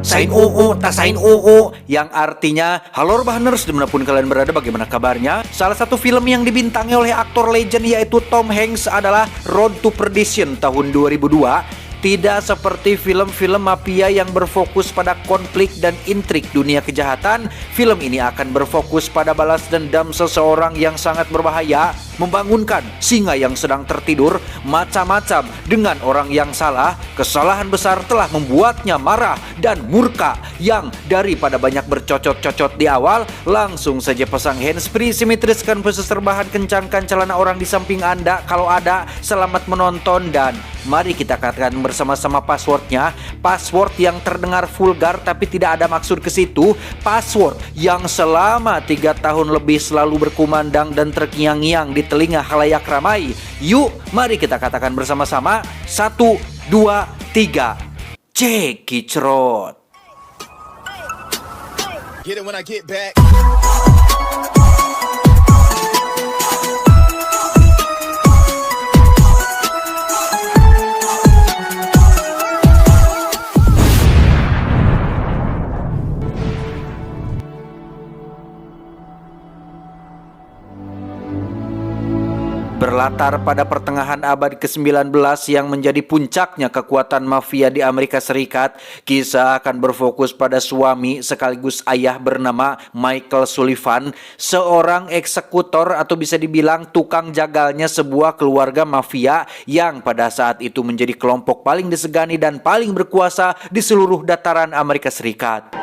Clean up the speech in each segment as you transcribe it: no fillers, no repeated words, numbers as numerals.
Sain UU, tak sain UU, yang artinya halo Rebahaners dimanapun kalian berada, bagaimana kabarnya? Salah satu film yang dibintangi oleh aktor legend yaitu Tom Hanks adalah Road to Perdition tahun 2002. Tidak seperti film-film mafia yang berfokus pada konflik dan intrik dunia kejahatan, film ini akan berfokus pada balas dendam seseorang yang sangat berbahaya, membangunkan singa yang sedang tertidur, macam-macam dengan orang yang salah. Kesalahan besar telah membuatnya marah dan murka, yang daripada banyak bercocot-cocot di awal, langsung saja pasang handsfree, simetriskan poster bahan, kencangkan celana orang di samping Anda kalau ada. Selamat menonton dan mari kita katakan bersama-sama passwordnya. Password yang terdengar vulgar tapi tidak ada maksud ke situ. Password yang selama 3 tahun lebih selalu berkumandang dan terkiang-ngiang di telinga khalayak ramai. Yuk, mari kita katakan bersama-sama. 1, 2, 3. Cekicrot. Get it when I get back. Berlatar pada pertengahan abad ke-19 yang menjadi puncaknya kekuatan mafia di Amerika Serikat, kisah akan berfokus pada suami sekaligus ayah bernama Michael Sullivan, seorang eksekutor atau bisa dibilang tukang jagalnya sebuah keluarga mafia yang pada saat itu menjadi kelompok paling disegani dan paling berkuasa di seluruh dataran Amerika Serikat.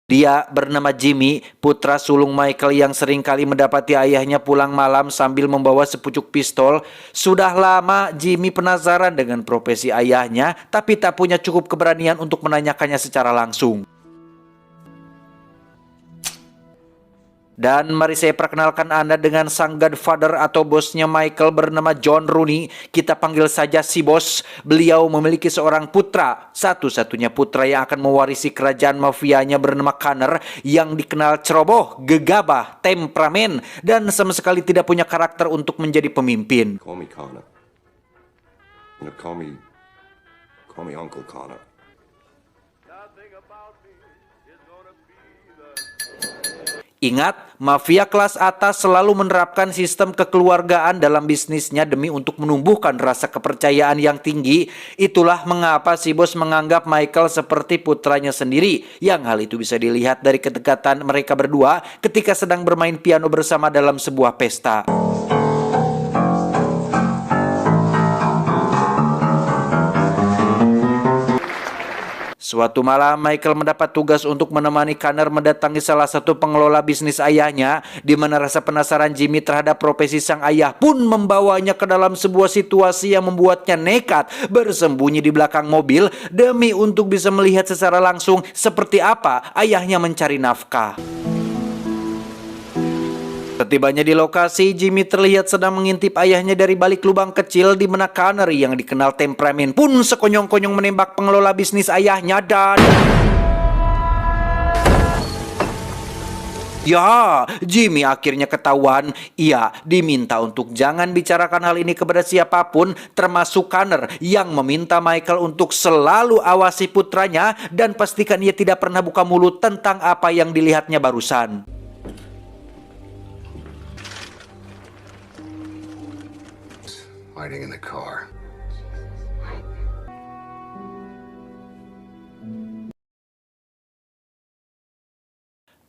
Dia bernama Jimmy, putra sulung Michael yang seringkali mendapati ayahnya pulang malam sambil membawa sepucuk pistol. Sudah lama Jimmy penasaran dengan profesi ayahnya, tapi tak punya cukup keberanian untuk menanyakannya secara langsung. Dan mari saya perkenalkan Anda dengan sang godfather atau bosnya Michael bernama John Rooney. Kita panggil saja si bos. Beliau memiliki seorang putra, satu-satunya putra yang akan mewarisi kerajaan mafianya bernama Connor, yang dikenal ceroboh, gegabah, temperamen, dan sama sekali tidak punya karakter untuk menjadi pemimpin. Call me Connor. Call me Uncle Connor. Ingat, mafia kelas atas selalu menerapkan sistem kekeluargaan dalam bisnisnya demi untuk menumbuhkan rasa kepercayaan yang tinggi. Itulah mengapa si bos menganggap Michael seperti putranya sendiri, yang hal itu bisa dilihat dari kedekatan mereka berdua ketika sedang bermain piano bersama dalam sebuah pesta. Suatu malam, Michael mendapat tugas untuk menemani Connor mendatangi salah satu pengelola bisnis ayahnya, di mana rasa penasaran Jimmy terhadap profesi sang ayah pun membawanya ke dalam sebuah situasi yang membuatnya nekat bersembunyi di belakang mobil demi untuk bisa melihat secara langsung seperti apa ayahnya mencari nafkah. Setibanya di lokasi, Jimmy terlihat sedang mengintip ayahnya dari balik lubang kecil, di mana Connor yang dikenal temperamen pun sekonyong-konyong menembak pengelola bisnis ayahnya dan... Ya, Jimmy akhirnya ketahuan. Ia diminta untuk jangan bicarakan hal ini kepada siapapun, termasuk Connor, yang meminta Michael untuk selalu awasi putranya dan pastikan ia tidak pernah buka mulut tentang apa yang dilihatnya barusan. Hiding in the car.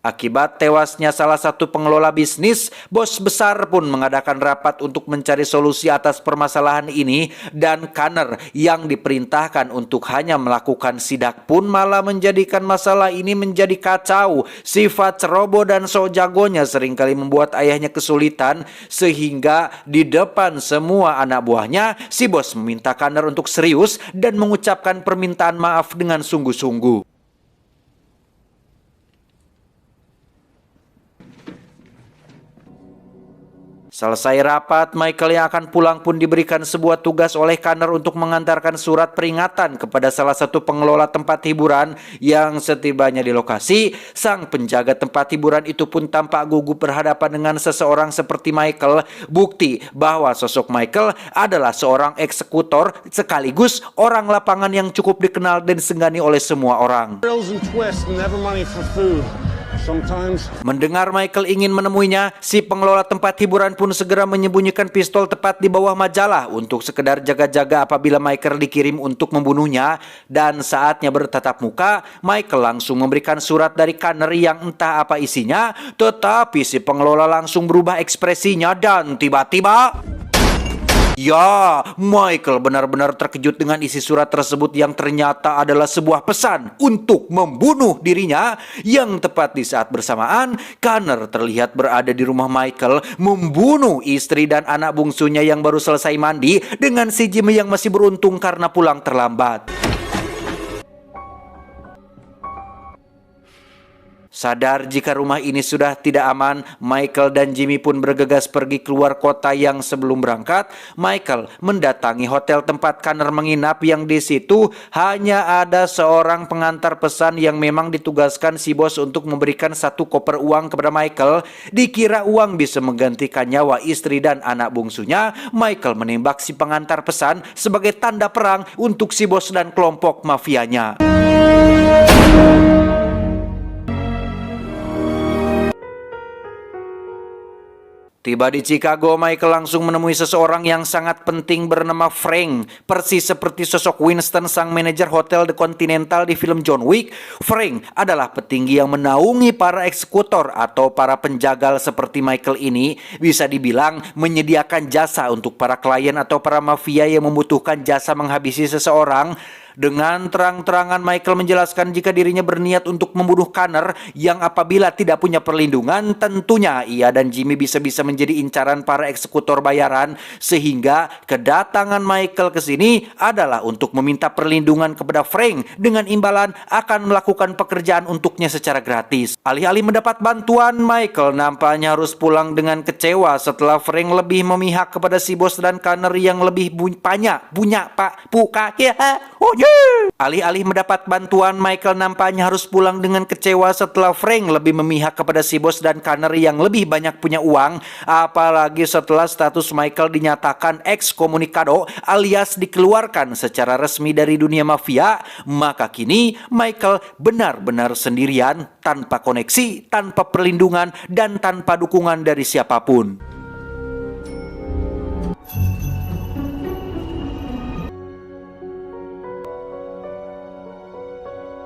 Akibat tewasnya salah satu pengelola bisnis, bos besar pun mengadakan rapat untuk mencari solusi atas permasalahan ini, dan Connor yang diperintahkan untuk hanya melakukan sidak pun malah menjadikan masalah ini menjadi kacau. Sifat ceroboh dan sok jagonya seringkali membuat ayahnya kesulitan, sehingga di depan semua anak buahnya, si bos meminta Connor untuk serius dan mengucapkan permintaan maaf dengan sungguh-sungguh. Selesai rapat, Michael yang akan pulang pun diberikan sebuah tugas oleh Connor untuk mengantarkan surat peringatan kepada salah satu pengelola tempat hiburan yang setibanya di lokasi, sang penjaga tempat hiburan itu pun tampak gugup berhadapan dengan seseorang seperti Michael, bukti bahwa sosok Michael adalah seorang eksekutor sekaligus orang lapangan yang cukup dikenal dan disegani oleh semua orang. Thrills and twists, never money for food. Sometimes. Mendengar Michael ingin menemuinya, si pengelola tempat hiburan pun segera menyembunyikan pistol tepat di bawah majalah untuk sekedar jaga-jaga apabila Michael dikirim untuk membunuhnya. Dan saatnya bertatap muka, Michael langsung memberikan surat dari Connor yang entah apa isinya, tetapi si pengelola langsung berubah ekspresinya dan tiba-tiba... Ya, Michael benar-benar terkejut dengan isi surat tersebut yang ternyata adalah sebuah pesan untuk membunuh dirinya. Yang tepat di saat bersamaan, Connor terlihat berada di rumah Michael membunuh istri dan anak bungsunya yang baru selesai mandi dengan si Jimmy yang masih beruntung karena pulang terlambat. Sadar jika rumah ini sudah tidak aman, Michael dan Jimmy pun bergegas pergi keluar kota yang sebelum berangkat, Michael mendatangi hotel tempat Connor menginap yang di situ hanya ada seorang pengantar pesan yang memang ditugaskan si bos untuk memberikan satu koper uang kepada Michael. Dikira uang bisa menggantikan nyawa istri dan anak bungsunya, Michael menembak si pengantar pesan sebagai tanda perang untuk si bos dan kelompok mafianya. Tiba di Chicago, Michael langsung menemui seseorang yang sangat penting bernama Frank. Persis seperti sosok Winston, sang manajer hotel The Continental di film John Wick, Frank adalah petinggi yang menaungi para eksekutor atau para penjagal seperti Michael ini. Bisa dibilang menyediakan jasa untuk para klien atau para mafia yang membutuhkan jasa menghabisi seseorang. Dengan terang-terangan Michael menjelaskan jika dirinya berniat untuk membunuh Connor yang apabila tidak punya perlindungan, tentunya ia dan Jimmy bisa-bisa menjadi incaran para eksekutor bayaran, sehingga kedatangan Michael ke sini adalah untuk meminta perlindungan kepada Frank dengan imbalan akan melakukan pekerjaan untuknya secara gratis. Alih-alih mendapat bantuan, Michael nampaknya harus pulang dengan kecewa setelah Frank lebih memihak kepada si bos dan Connor yang lebih punya pak puka ya. Oh yeah. Alih-alih mendapat bantuan, Michael nampaknya harus pulang dengan kecewa setelah Frank lebih memihak kepada si bos dan Connor yang lebih banyak punya uang. Apalagi setelah status Michael dinyatakan ekskomunikado alias dikeluarkan secara resmi dari dunia mafia, maka kini Michael benar-benar sendirian, tanpa koneksi, tanpa perlindungan, dan tanpa dukungan dari siapapun.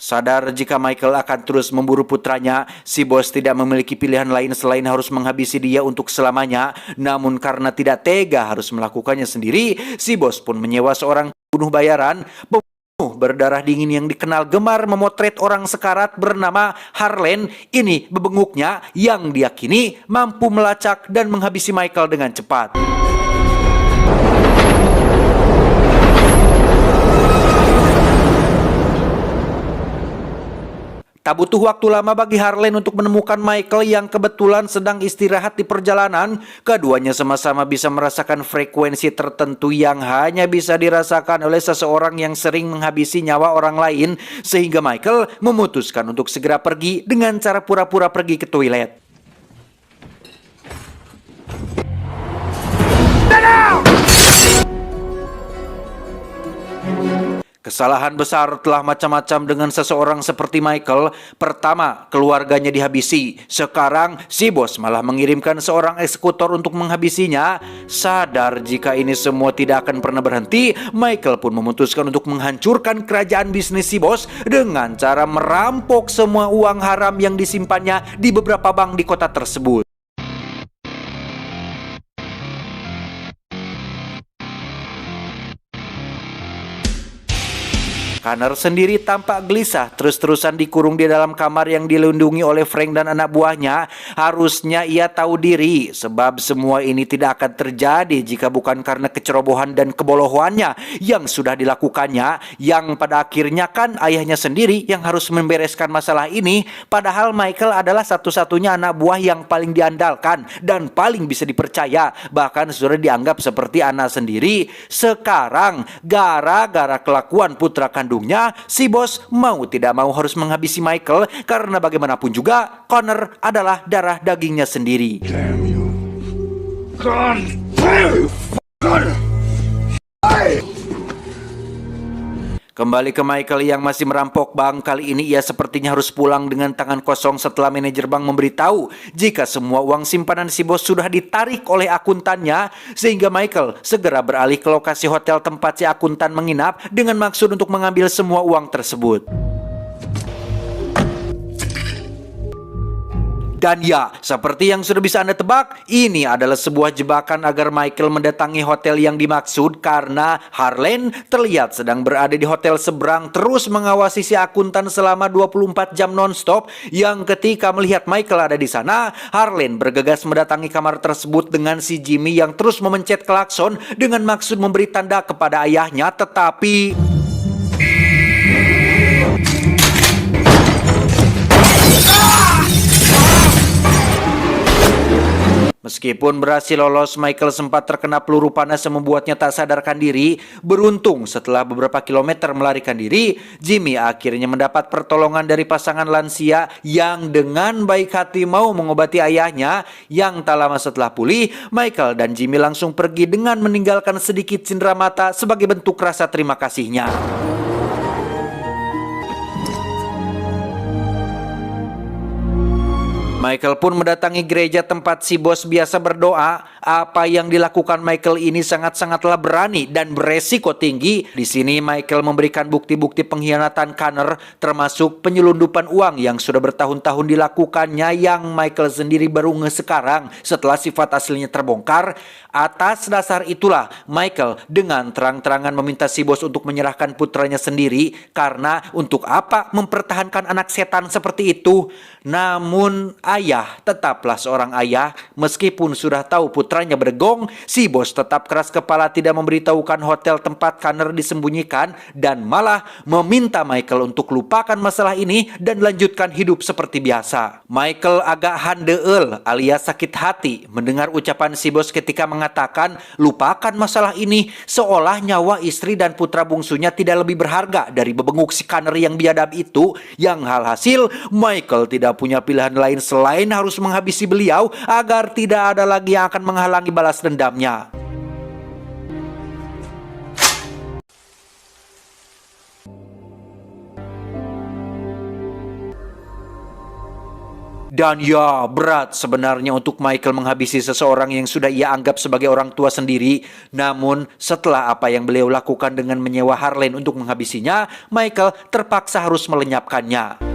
Sadar jika Michael akan terus memburu putranya, si bos tidak memiliki pilihan lain selain harus menghabisi dia untuk selamanya. Namun karena tidak tega harus melakukannya sendiri, si bos pun menyewa seorang pembunuh bayaran, pembunuh berdarah dingin yang dikenal gemar memotret orang sekarat bernama Harlan. Ini bebenguknya yang diyakini mampu melacak dan menghabisi Michael dengan cepat. Tak butuh waktu lama bagi Harlan untuk menemukan Michael yang kebetulan sedang istirahat di perjalanan. Keduanya sama-sama bisa merasakan frekuensi tertentu yang hanya bisa dirasakan oleh seseorang yang sering menghabisi nyawa orang lain, sehingga Michael memutuskan untuk segera pergi dengan cara pura-pura pergi ke toilet. Kesalahan besar telah macam-macam dengan seseorang seperti Michael. Pertama, keluarganya dihabisi. Sekarang, si bos malah mengirimkan seorang eksekutor untuk menghabisinya. Sadar jika ini semua tidak akan pernah berhenti, Michael pun memutuskan untuk menghancurkan kerajaan bisnis si bos dengan cara merampok semua uang haram yang disimpannya di beberapa bank di kota tersebut. Connor sendiri tampak gelisah terus-terusan dikurung di dalam kamar yang dilindungi oleh Frank dan anak buahnya. Harusnya ia tahu diri, sebab semua ini tidak akan terjadi jika bukan karena kecerobohan dan kebodohannya yang sudah dilakukannya, yang pada akhirnya kan ayahnya sendiri yang harus membereskan masalah ini. Padahal Michael adalah satu-satunya anak buah yang paling diandalkan dan paling bisa dipercaya, bahkan sudah dianggap seperti anak sendiri. Sekarang gara-gara kelakuan putra kandungnya, si bos mau tidak mau harus menghabisi Michael, karena bagaimanapun juga Connor adalah darah dagingnya sendiri. Damn you. God damn you, God. Kembali ke Michael yang masih merampok bank. Kali ini ia sepertinya harus pulang dengan tangan kosong setelah manajer bank memberitahu jika semua uang simpanan si bos sudah ditarik oleh akuntannya, sehingga Michael segera beralih ke lokasi hotel tempat si akuntan menginap dengan maksud untuk mengambil semua uang tersebut. Dan ya, seperti yang sudah bisa Anda tebak, ini adalah sebuah jebakan agar Michael mendatangi hotel yang dimaksud, karena Harlan terlihat sedang berada di hotel seberang terus mengawasi si akuntan selama 24 jam nonstop, yang ketika melihat Michael ada di sana, Harlan bergegas mendatangi kamar tersebut dengan si Jimmy yang terus memencet klakson dengan maksud memberi tanda kepada ayahnya, tetapi meskipun berhasil lolos, Michael sempat terkena peluru panas yang membuatnya tak sadarkan diri. Beruntung setelah beberapa kilometer melarikan diri, Jimmy akhirnya mendapat pertolongan dari pasangan lansia yang dengan baik hati mau mengobati ayahnya. Yang tak lama setelah pulih, Michael dan Jimmy langsung pergi dengan meninggalkan sedikit cindera mata sebagai bentuk rasa terima kasihnya. Michael pun mendatangi gereja tempat si bos biasa berdoa. Apa yang dilakukan Michael ini sangat-sangatlah berani dan beresiko tinggi. Di sini Michael memberikan bukti-bukti pengkhianatan Connor, termasuk penyelundupan uang yang sudah bertahun-tahun dilakukannya, yang Michael sendiri baru sekarang setelah sifat aslinya terbongkar. Atas dasar itulah Michael dengan terang-terangan meminta si bos untuk menyerahkan putranya sendiri, karena untuk apa mempertahankan anak setan seperti itu. Namun ayah tetaplah seorang ayah. Meskipun sudah tahu putranya bergong, si bos tetap keras kepala tidak memberitahukan hotel tempat Connor disembunyikan, dan malah meminta Michael untuk lupakan masalah ini dan lanjutkan hidup seperti biasa. Michael agak handeel alias sakit hati mendengar ucapan si bos ketika mengatakan lupakan masalah ini, seolah nyawa istri dan putra bungsunya tidak lebih berharga dari bebenguk si Connor yang biadab itu. Yang alhasil Michael tidak punya pilihan lain selain harus menghabisi beliau agar tidak ada lagi yang akan menghalangi balas dendamnya. Dan ya, berat sebenarnya untuk Michael menghabisi seseorang yang sudah ia anggap sebagai orang tua sendiri. Namun setelah apa yang beliau lakukan dengan menyewa Harlan untuk menghabisinya, Michael terpaksa harus melenyapkannya.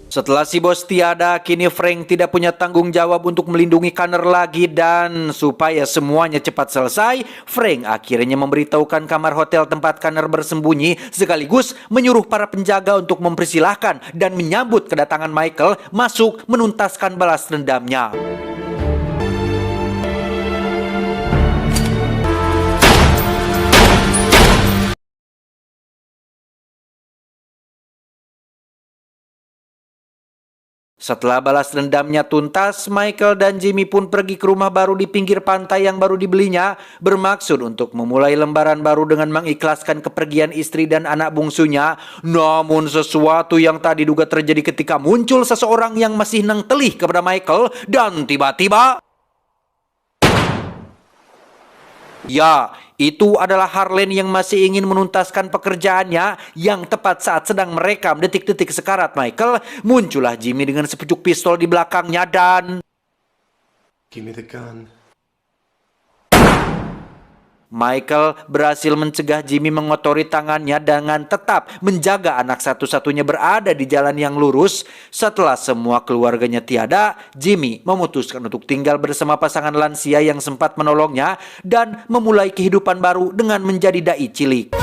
Setelah si bos tiada, kini Frank tidak punya tanggung jawab untuk melindungi Connor lagi, dan supaya semuanya cepat selesai, Frank akhirnya memberitahukan kamar hotel tempat Connor bersembunyi, sekaligus menyuruh para penjaga untuk mempersilahkan dan menyambut kedatangan Michael masuk menuntaskan balas dendamnya. Setelah balas dendamnya tuntas, Michael dan Jimmy pun pergi ke rumah baru di pinggir pantai yang baru dibelinya, bermaksud untuk memulai lembaran baru dengan mengikhlaskan kepergian istri dan anak bungsunya. Namun sesuatu yang tak diduga terjadi ketika muncul seseorang yang masih nengtelih kepada Michael, dan tiba-tiba ya, itu adalah Harlan yang masih ingin menuntaskan pekerjaannya, yang tepat saat sedang merekam detik-detik sekarat Michael, muncullah Jimmy dengan sepucuk pistol di belakangnya dan Give me the gun. Michael berhasil mencegah Jimmy mengotori tangannya dengan tetap menjaga anak satu-satunya berada di jalan yang lurus. Setelah semua keluarganya tiada, Jimmy memutuskan untuk tinggal bersama pasangan lansia yang sempat menolongnya dan memulai kehidupan baru dengan menjadi dai cilik.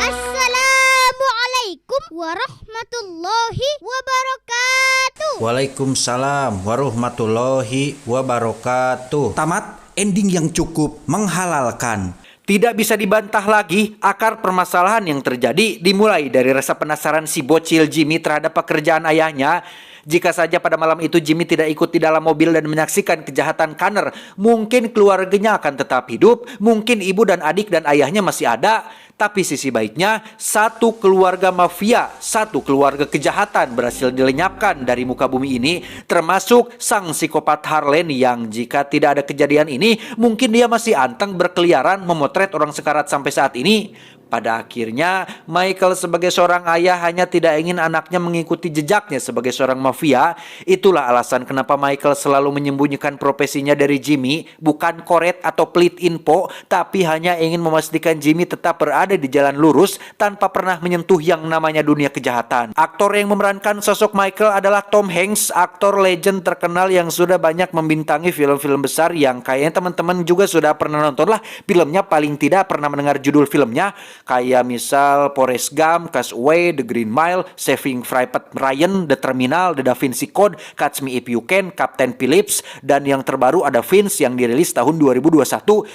Assalamualaikum warahmatullahi wabarakatuh. Waalaikumsalam warahmatullahi wabarakatuh. Tamat, ending yang cukup menghalalkan. Tidak bisa dibantah lagi, akar permasalahan yang terjadi dimulai dari rasa penasaran si bocil Jimmy terhadap pekerjaan ayahnya. Jika saja pada malam itu Jimmy tidak ikut di dalam mobil dan menyaksikan kejahatan Connor, mungkin keluarganya akan tetap hidup, mungkin ibu dan adik dan ayahnya masih ada. Tapi sisi baiknya, satu keluarga mafia, satu keluarga kejahatan berhasil dilenyapkan dari muka bumi ini, termasuk sang psikopat Harlan yang jika tidak ada kejadian ini, mungkin dia masih anteng berkeliaran memotret orang sekarat sampai saat ini. Pada akhirnya, Michael sebagai seorang ayah hanya tidak ingin anaknya mengikuti jejaknya sebagai seorang mafia. Itulah alasan kenapa Michael selalu menyembunyikan profesinya dari Jimmy, bukan koret atau pelit info, tapi hanya ingin memastikan Jimmy tetap berada di jalan lurus tanpa pernah menyentuh yang namanya dunia kejahatan. Aktor yang memerankan sosok Michael adalah Tom Hanks, aktor legend terkenal yang sudah banyak membintangi film-film besar yang kayaknya teman-teman juga sudah pernah nonton lah filmnya, paling tidak pernah mendengar judul filmnya. Kayak misal Forrest Gump, Castaway, The Green Mile, Saving Private Ryan, The Terminal, The Da Vinci Code, Catch Me If You Can, Captain Phillips, dan yang terbaru ada Vince yang dirilis tahun 2021,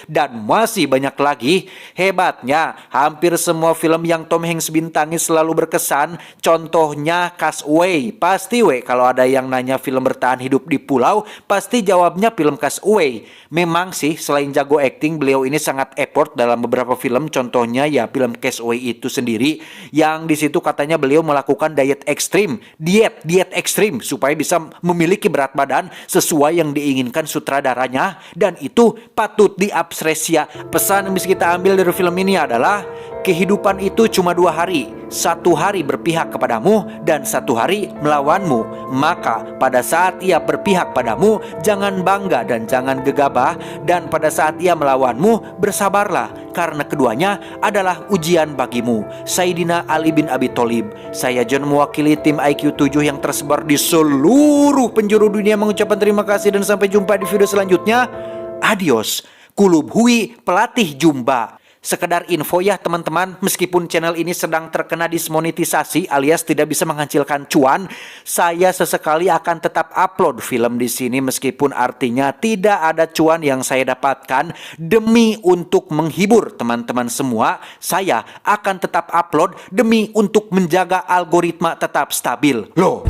dan masih banyak lagi. Hebatnya, hampir semua film yang Tom Hanks bintangi selalu berkesan. Contohnya Castaway. Pasti kalau ada yang nanya film bertahan hidup di pulau, pasti jawabnya film Castaway. Memang sih, selain jago acting, beliau ini sangat effort dalam beberapa film. Contohnya ya film Castaway itu sendiri, yang di situ katanya beliau melakukan diet ekstrim supaya bisa memiliki berat badan sesuai yang diinginkan sutradaranya, dan itu patut diapresiasi. Pesan yang bisa kita ambil dari film ini adalah kehidupan itu cuma 2 hari. 1 hari berpihak kepadamu dan 1 hari melawanmu. Maka pada saat ia berpihak padamu, jangan bangga dan jangan gegabah, dan pada saat ia melawanmu, bersabarlah, karena keduanya adalah ujian bagimu. Sayyidina Ali bin Abi Thalib. Saya John mewakili tim IQ 7 yang tersebar di seluruh penjuru dunia mengucapkan terima kasih dan sampai jumpa di video selanjutnya. Adios. Kulub Hui, pelatih Jumba. Sekedar info ya teman-teman, meskipun channel ini sedang terkena dismonetisasi alias tidak bisa menghasilkan cuan, saya sesekali akan tetap upload film di sini meskipun artinya tidak ada cuan yang saya dapatkan. Demi untuk menghibur teman-teman semua, saya akan tetap upload demi untuk menjaga algoritma tetap stabil. Loh,